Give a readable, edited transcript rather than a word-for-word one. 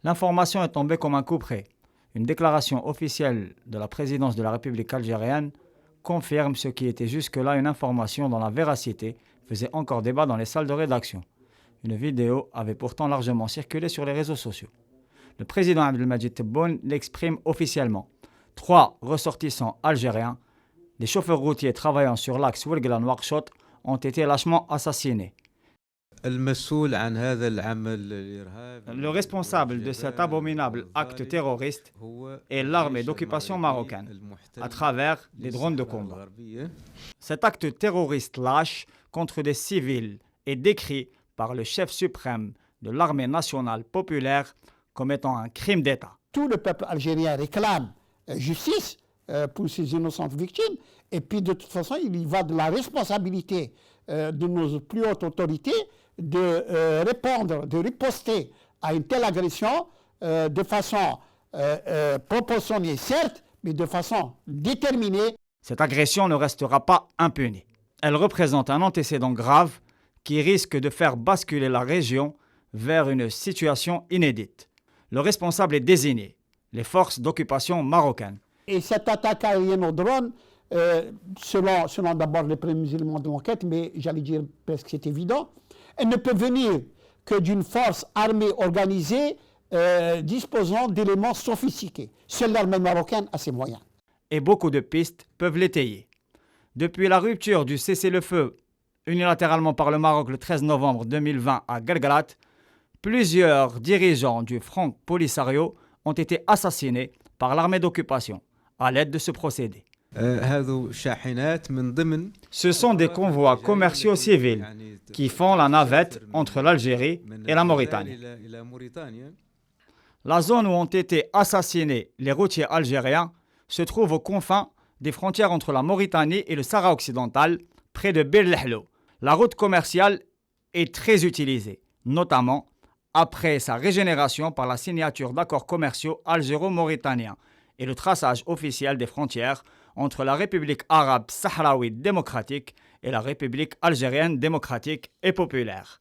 L'information est tombée comme un coup près. Une déclaration officielle de la présidence de la République algérienne confirme ce qui était jusque-là une information dont la véracité faisait encore débat dans les salles de rédaction. Une vidéo avait pourtant largement circulé sur les réseaux sociaux. Le président Abdelmadjid Tebboune l'exprime officiellement. 3 ressortissants algériens, des chauffeurs routiers travaillant sur l'axe Ouergla-Nouakchott, ont été lâchement assassinés. Le responsable de cet abominable acte terroriste est l'armée d'occupation marocaine, à travers des drones de combat. Cet acte terroriste lâche contre des civils est décrit par le chef suprême de l'armée nationale populaire comme étant un crime d'État. Tout le peuple algérien réclame justice pour ces innocentes victimes, et puis de toute façon, il y va de la responsabilité de nos plus hautes autorités de répondre, de riposter à une telle agression de façon proportionnée, certes, mais de façon déterminée. Cette agression ne restera pas impunie. Elle représente un antécédent grave qui risque de faire basculer la région vers une situation inédite. Le responsable est désigné, les forces d'occupation marocaines. Et cette attaque aérienne au drone, selon d'abord les premiers éléments de l'enquête, mais j'allais dire presque c'est évident, elle ne peut venir que d'une force armée organisée disposant d'éléments sophistiqués. Seule l'armée marocaine a ses moyens. Et beaucoup de pistes peuvent l'étayer. Depuis la rupture du cessez-le-feu unilatéralement par le Maroc le 13 novembre 2020 à Guelgrat, plusieurs dirigeants du Front Polisario ont été assassinés par l'armée d'occupation à l'aide de ce procédé. Ce sont des convois commerciaux civils qui font la navette entre l'Algérie et la Mauritanie. La zone où ont été assassinés les routiers algériens se trouve aux confins des frontières entre la Mauritanie et le Sahara occidental, près de Bir Lehlo. La route commerciale est très utilisée, notamment après sa régénération par la signature d'accords commerciaux algéro-mauritaniens et le traçage officiel des frontières entre la République arabe sahraoui démocratique et la République algérienne démocratique et populaire.